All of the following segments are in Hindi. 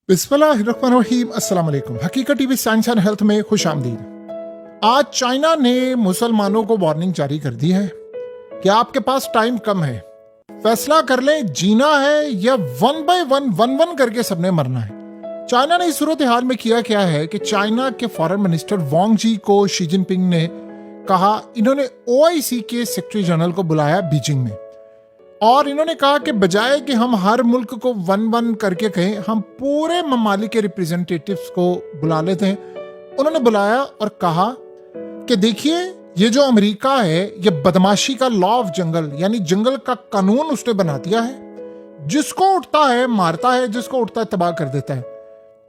बिस्मिल्लाहिर्रहमानिर्रहीम। अस्सलाम वालेकुम। हकीकत टीवी साइंस एंड हेल्थ में खुश आमदीद। आज चाइना ने मुसलमानों को वार्निंग जारी कर दी है कि आपके पास टाइम कम है, फैसला कर लें जीना है या one by one one one करके सबने मरना है। चाइना ने इस सूरत हाल में किया क्या है कि चाइना के फॉरेन मिनिस्टर वांग जी को शी जिनपिंग ने कहा, इन्होंने ओआईसी के सेक्रेटरी जनरल को बुलाया बीजिंग में और इन्होंने कहा कि बजाय कि हम हर मुल्क को वन वन करके कहें, हम पूरे ममालिक के रिप्रेजेंटेटिव्स को बुला लेते हैं। उन्होंने बुलाया और कहा कि देखिए, ये जो अमेरिका है ये बदमाशी का लॉ ऑफ जंगल यानी जंगल का कानून उसने बना दिया है। जिसको उठता है मारता है, जिसको उठता है तबाह कर देता है।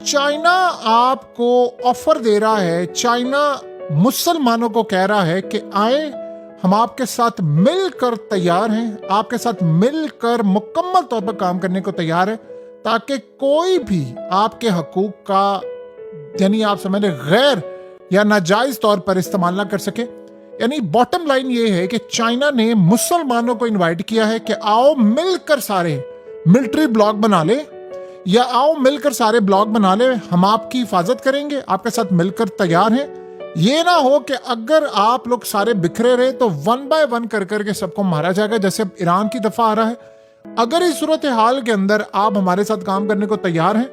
चाइना आपको ऑफर दे रहा है, चाइना मुसलमानों को कह रहा है कि आए, हम आपके साथ मिलकर तैयार हैं, आपके साथ मिलकर मुकम्मल तौर पर काम करने को तैयार है, ताकि कोई भी आपके हकूक का यानी आप समझ लें गैर या नाजायज तौर पर इस्तेमाल ना कर सके। यानी बॉटम लाइन ये है कि चाइना ने मुसलमानों को इनवाइट किया है कि आओ मिलकर सारे मिलिट्री ब्लॉक बना ले या आओ मिलकर सारे ब्लॉक बना ले, हम आपकी हिफाजत करेंगे, आपके साथ मिलकर तैयार हैं। ये ना हो कि अगर आप लोग सारे बिखरे रहे तो वन बाय वन कर करके सबको मारा जाएगा, जैसे अब ईरान की दफा आ रहा है। अगर इस सूरत हाल के अंदर आप हमारे साथ काम करने को तैयार हैं,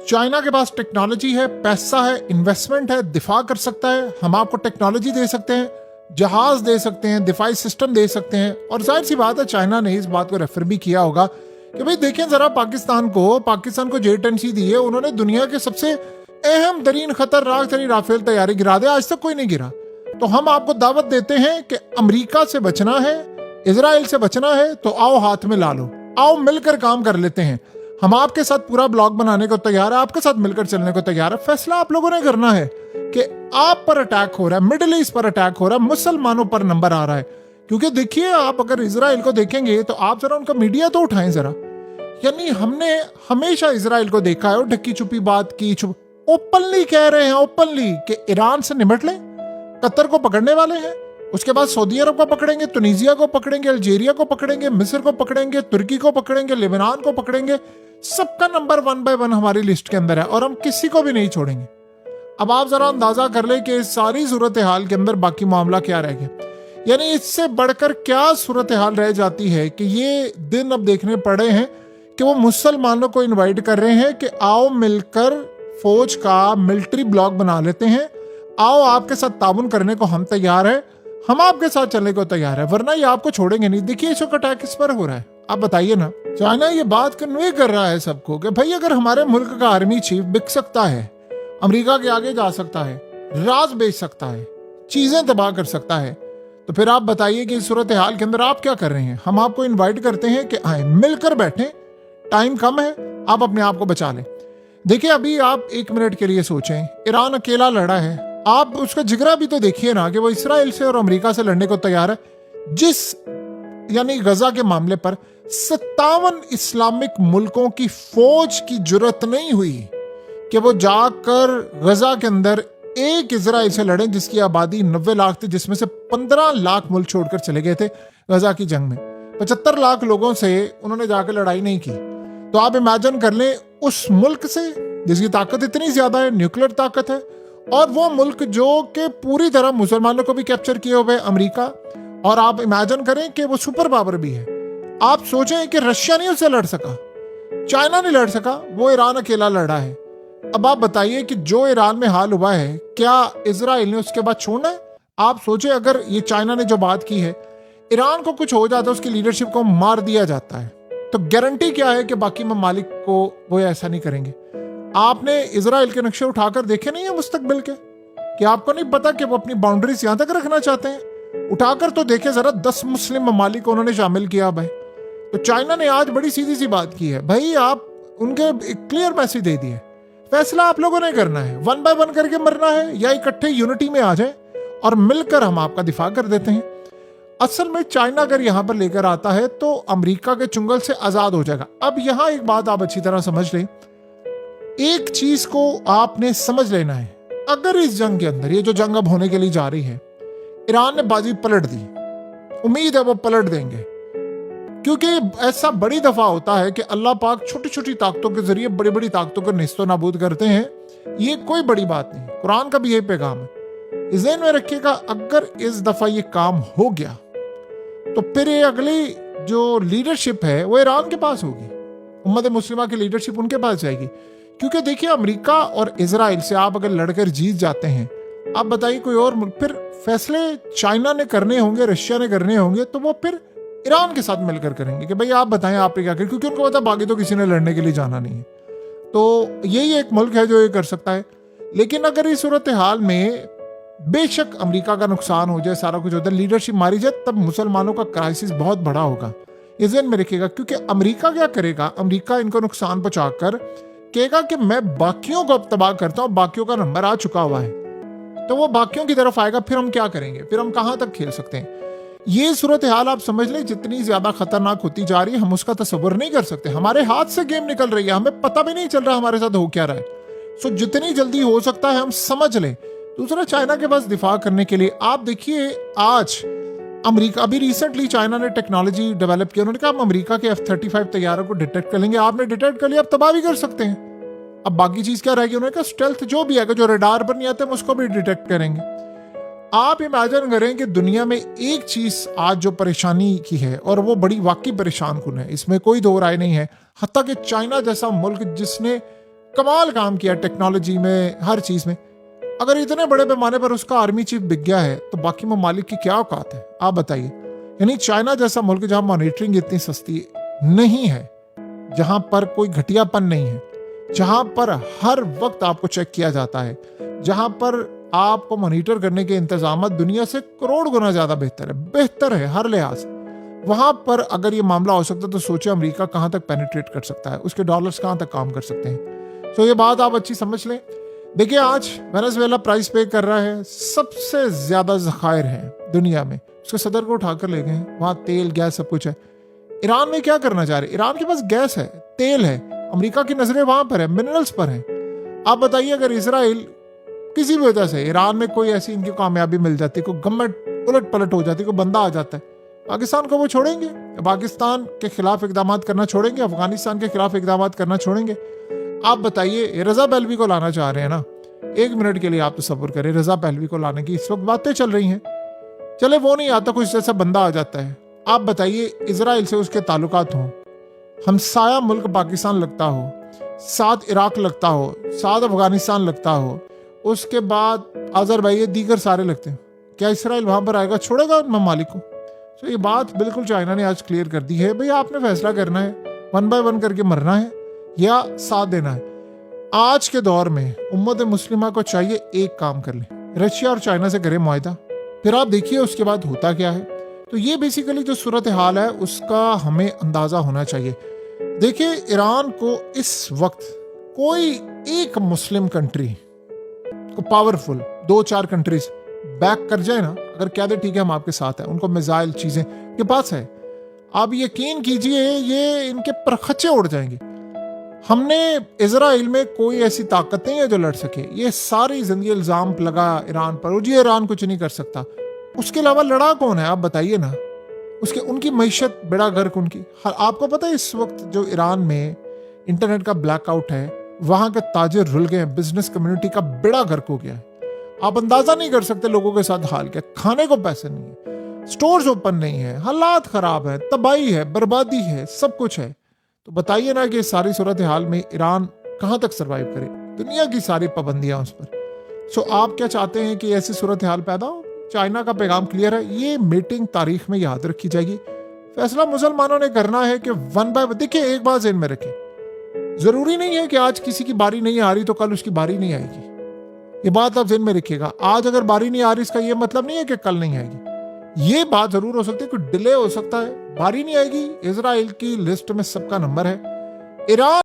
चाइना के पास टेक्नोलॉजी है, पैसा है, इन्वेस्टमेंट है, दिफा कर सकता है, हम आपको टेक्नोलॉजी दे सकते हैं, जहाज दे सकते हैं, दिफाई सिस्टम दे सकते हैं। और जाहिर सी बात है चाइना ने इस बात को रेफर भी किया होगा कि भाई देखें जरा, पाकिस्तान को J-10C दी है, उन्होंने दुनिया के सबसे अहम तरीन खतरनाक तरीन राफेल तैयारी गिरा दे, आज तक कोई नहीं गिरा। तो हम आपको दावत देते हैं कि अमेरिका से बचना है, इजराइल से बचना है, तो आओ हाथ में ला लो, आओ मिलकर काम कर लेते हैं। हम आपके साथ पूरा ब्लॉक बनाने को तैयार है, आपके साथ मिलकर चलने को तैयार है। फैसला आप लोगों ने करना है कि आप पर अटैक हो रहा है, मिडिल ईस्ट पर अटैक हो रहा है, मुसलमानों पर नंबर आ रहा है। क्योंकि देखिए, आप अगर इजराइल को देखेंगे तो आप जरा उनका मीडिया तो उठाएं जरा। यानी हमने हमेशा इजराइल को देखा है और ढक्की छुपी बात की, ओपनली कह रहे हैं, ओपनली कि ईरान से निपट लें, कतर को पकड़ने वाले हैं, उसके बाद सऊदी अरब को पकड़ेंगे, तुनीजिया को पकड़ेंगे, अल्जीरिया को पकड़ेंगे, मिस्र को पकड़ेंगे, तुर्की को पकड़ेंगे, लेबनान को पकड़ेंगे। सबका नंबर वन बाय वन हमारी लिस्ट के अंदर है और हम किसी को भी नहीं छोड़ेंगे। अब आप जरा अंदाजा कर ले कि इस सारी सूरत हाल के अंदर बाकी मामला क्या रह गया। यानी इससे बढ़कर क्या सूरत हाल रह जाती है कि ये दिन अब देखने पड़े हैं कि वो मुसलमानों को इन्वाइट कर रहे हैं कि आओ मिलकर फौज का मिलिट्री ब्लॉक बना लेते हैं, आओ आपके साथ ताउन करने को हम तैयार है, हम आपके साथ चलने को तैयार है, वरना ये आपको छोड़ेंगे नहीं। देखिए इस वक्त अटैक किस पर हो रहा है, आप बताइए ना। चाइना ये बात कन्वे कर रहा है सबको कि भाई अगर हमारे मुल्क का आर्मी चीफ बिक सकता है, अमेरिका के आगे जा सकता है, राज बेच सकता है, चीजें तबाह कर सकता है, तो फिर आप बताइए कि इस सूरत हाल के अंदर आप क्या कर रहे हैं। हम आपको इन्वाइट करते हैं कि आए मिलकर बैठे, टाइम कम है, आप अपने आप को बचा लें। देखिए अभी आप एक मिनट के लिए सोचें, ईरान अकेला लड़ा है, आप उसका जिगरा भी तो देखिए ना कि वो इसराइल से और अमेरिका से लड़ने को तैयार है। जिस यानी गजा के मामले पर 57 इस्लामिक मुल्कों की फौज की जुर्रत नहीं हुई कि वो जाकर गजा के अंदर एक इजराइल से लड़े जिसकी आबादी 90 लाख थी, जिसमें से 15 लाख मुल्क छोड़कर चले गए थे गजा की जंग में। 75 लाख लोगों से उन्होंने जाकर लड़ाई नहीं की। तो आप इमेजिन कर लें उस मुल्क से जिसकी ताकत इतनी ज्यादा है, न्यूक्लियर ताकत है, और वो मुल्क जो कि पूरी तरह मुसलमानों को भी कैप्चर किए हुए अमेरिका, और आप इमेजिन करें कि वो सुपर पावर भी है। आप सोचें कि रशिया नहीं उससे लड़ सका, चाइना नहीं लड़ सका, वो ईरान अकेला लड़ा है। अब आप बताइए कि जो ईरान में हाल हुआ है, क्या इजराइल ने उसके बाद छोड़ना है? आप सोचे अगर ये चाइना ने जो बात की है, ईरान को कुछ हो जाता है, उसकी लीडरशिप को मार दिया जाता है, तो गारंटी क्या है कि बाकी ममालिक को वो ऐसा नहीं करेंगे। आपने इजराइल के नक्शे उठाकर देखे नहीं है मुस्तकबिल के, कि आपको नहीं पता कि वो अपनी बाउंड्रीज यहां तक रखना चाहते हैं? उठाकर तो देखे जरा, 10 मुस्लिम ममालिक उन्होंने शामिल किया भाई। तो चाइना ने आज बड़ी सीधी सी बात की है, भाई आप उनके एक क्लियर मैसेज दे दिए, फैसला आप लोगों ने करना है, वन बाय वन करके मरना है या इकट्ठे यूनिटी में आ जाए और मिलकर हम आपका दिफा कर देते हैं। असल में चाइना अगर यहां पर लेकर आता है तो अमेरिका के चुंगल से आजाद हो जाएगा। अब यहां एक बात आप अच्छी तरह समझ लें, एक चीज को आपने समझ लेना है, अगर इस जंग के अंदर, ये जो जंग अब होने के लिए जा रही है, ईरान ने बाजी पलट दी, उम्मीद है वो पलट देंगे, क्योंकि ऐसा बड़ी दफा होता है कि अल्लाह पाक छोटी छोटी ताकतों के जरिए बड़ी बड़ी ताकतों को निस्तो नाबूद करते हैं। ये कोई बड़ी बात नहीं, कुरान का भी यही पैगाम है। इस ज़हन में रखिएगा, अगर इस दफा ये काम हो गया तो फिर ये अगली जो लीडरशिप है वो ईरान के पास होगी, उम्मत मुस्लिमा की लीडरशिप उनके पास जाएगी। क्योंकि देखिए, अमेरिका और इजराइल से आप अगर लड़कर जीत जाते हैं, आप बताइए कोई और मुल्क, फिर फैसले चाइना ने करने होंगे, रशिया ने करने होंगे, तो वो फिर ईरान के साथ मिलकर करेंगे कि भाई आप बताएं आपने क्या करें, क्योंकि उनको पता बाकी तो किसी ने लड़ने के लिए जाना नहीं है। तो यही एक मुल्क है जो ये कर सकता है। लेकिन अगर इस सूरत हाल में बेशक अमेरिका का नुकसान हो जाए, सारा कुछ होता है, लीडरशिप मारी जाए, तब मुसलमानों का क्राइसिस बहुत बड़ा होगा। ये ज़हन में रखिएगा। क्योंकि अमेरिका क्या करेगा, अमेरिका इनको नुकसान पहुंचाकर कहेगा कि मैं बाकियों को अब तबाह करता हूं, बाकियों का नंबर आ चुका हुआ है, तो वो बाकियों की तरफ आएगा। फिर हम क्या करेंगे, फिर हम कहां तक खेल सकते हैं। ये सूरत हाल आप समझ लें, जितनी ज्यादा खतरनाक होती जा रही है, हम उसका तसव्वुर नहीं कर सकते। हमारे हाथ से गेम निकल रही है, हमें पता भी नहीं चल रहा हमारे साथ हो क्या रहा है। सो जितनी जल्दी हो सकता है हम समझ लें। दूसरा, चाइना के पास दिफा करने के लिए आप देखिए, आज अमेरिका, अभी रिसेंटली चाइना ने टेक्नोलॉजी डेवलप किया। उन्होंने कहा हम अमेरिका के F-35 तैयारों को डिटेक्ट कर लेंगे। आपने डिटेक्ट कर लिया, अब तबाह भी कर सकते हैं। अब बाकी चीज क्या रहेगी, उन्होंने कहा स्टेल्थ जो भी है, जो रडार पर नहीं आते हम उसको भी डिटेक्ट करेंगे। आप इमेजिन करें कि दुनिया में एक चीज आज जो परेशानी की है, और वो बड़ी वाकई परेशान कुन है, इसमें कोई दो राय नहीं है। हत्ता कि चाइना जैसा मुल्क जिसने कमाल काम किया टेक्नोलॉजी में, हर चीज में, अगर इतने बड़े पैमाने पर उसका आर्मी चीफ बिक गया है, तो बाकी ममालिक की क्या औकात है, आप बताइए। यानी चाइना जैसा मुल्क जहां मॉनिटरिंग इतनी सस्ती नहीं है, जहां पर कोई घटियापन नहीं है, जहां पर हर वक्त आपको चेक किया जाता है, जहां पर आपको मॉनिटर करने के इंतजाम दुनिया से करोड़ गुना ज्यादा बेहतर है हर लिहाज से, वहां पर अगर ये मामला हो सकता है, तो सोचे अमेरिका कहां तक पेनिट्रेट कर सकता है, उसके डॉलर्स कहां तक काम कर सकते हैं। तो ये बात आप अच्छी समझ लें। देखिए, आज वेनेजुएला प्राइस पे कर रहा है, सबसे ज्यादा जखायर है दुनिया में, उसके सदर को उठाकर ले गए, वहां तेल गैस सब कुछ है। ईरान में क्या करना चाह रहे, ईरान के पास गैस है, तेल है, अमेरिका की नजरें वहां पर है, मिनरल्स पर है। आप बताइए, अगर इसराइल किसी भी वजह से ईरान में कोई ऐसी इनकी कामयाबी मिल जाती, कोई गवर्नमेंट उलट पलट हो जाती, कोई बंदा आ जाता है, पाकिस्तान को वो छोड़ेंगे? पाकिस्तान के खिलाफ इकदाम करना छोड़ेंगे? अफगानिस्तान के खिलाफ इकदाम करना छोड़ेंगे? आप बताइए। रजा पहलवी को लाना चाह रहे हैं ना, एक मिनट के लिए आप तसव्वुर करें, रजा पहलवी को लाने की इस वक्त बातें चल रही हैं, चले वो नहीं आता, कुछ जैसा बंदा आ जाता है। आप बताइए, इजराइल से उसके ताल्लुकात हों, हमसाया मुल्क पाकिस्तान लगता हो, साथ इराक लगता हो, साथ अफगानिस्तान लगता हो, उसके बाद अजरबैजान, दीगर सारे लगते हैं, क्या इसराइल वहां पर आएगा, छोड़ेगा उन ममालिक को? तो ये बात बिल्कुल चाइना ने आज क्लियर कर दी है, भाई आपने फैसला करना है, 1 बाय 1 करके मरना है या साथ देना है। आज के दौर में उम्मत मुस्लिमा को चाहिए एक काम कर ले, रशिया और चाइना से करे मुआहदा, फिर आप देखिए उसके बाद होता क्या है। तो ये बेसिकली जो सूरत हाल है उसका हमें अंदाजा होना चाहिए। देखिए, ईरान को इस वक्त कोई एक मुस्लिम कंट्री को पावरफुल 2-4 कंट्रीज बैक कर जाए ना, अगर कह दे ठीक है हम आपके साथ हैं, उनको मिसाइल चीजें के पास है, आप यकीन कीजिए ये इनके परखच्चे उड़ जाएंगे। हमने इजराइल में कोई ऐसी ताकत नहीं है जो लड़ सके, ये सारी जिंदगी इल्जाम लगा ईरान पर, जी ईरान कुछ नहीं कर सकता। उसके अलावा लड़ा कौन है, आप बताइए ना। उसके उनकी मईशत बेड़ा गर्क उनकी। आपको पता है इस वक्त जो ईरान में इंटरनेट का ब्लैकआउट है, वहां के ताजिर रुल गए, बिजनेस कम्युनिटी का बेड़ा गर्क हो गया है। आप अंदाजा नहीं कर सकते लोगों के साथ हाल क्या, खाने को पैसे नहीं है, स्टोर्स ओपन नहीं है, हालात खराब है, तबाही है, बर्बादी है, सब कुछ है। तो बताइए ना कि सारी सूरत हाल में ईरान कहां तक सरवाइव करे, दुनिया की सारी पाबंदियां उस पर। सो आप क्या चाहते हैं कि ऐसी सूरत हाल पैदा हो? चाइना का पैगाम क्लियर है, ये मीटिंग तारीख में याद रखी जाएगी। फैसला मुसलमानों ने करना है कि 1 बाय 1। देखिए, एक बात ज़हन में रखें, जरूरी नहीं है कि आज किसी की बारी नहीं आ रही तो कल उसकी बारी नहीं आएगी। ये बात आप ज़हन में रखिएगा। आज अगर बारी नहीं आ रही इसका ये मतलब नहीं है कि कल नहीं आएगी। ये बात जरूर हो सकती है, कोई डिले हो सकता है, बारी नहीं आएगी। इजराइल की लिस्ट में सबका नंबर है। ईरान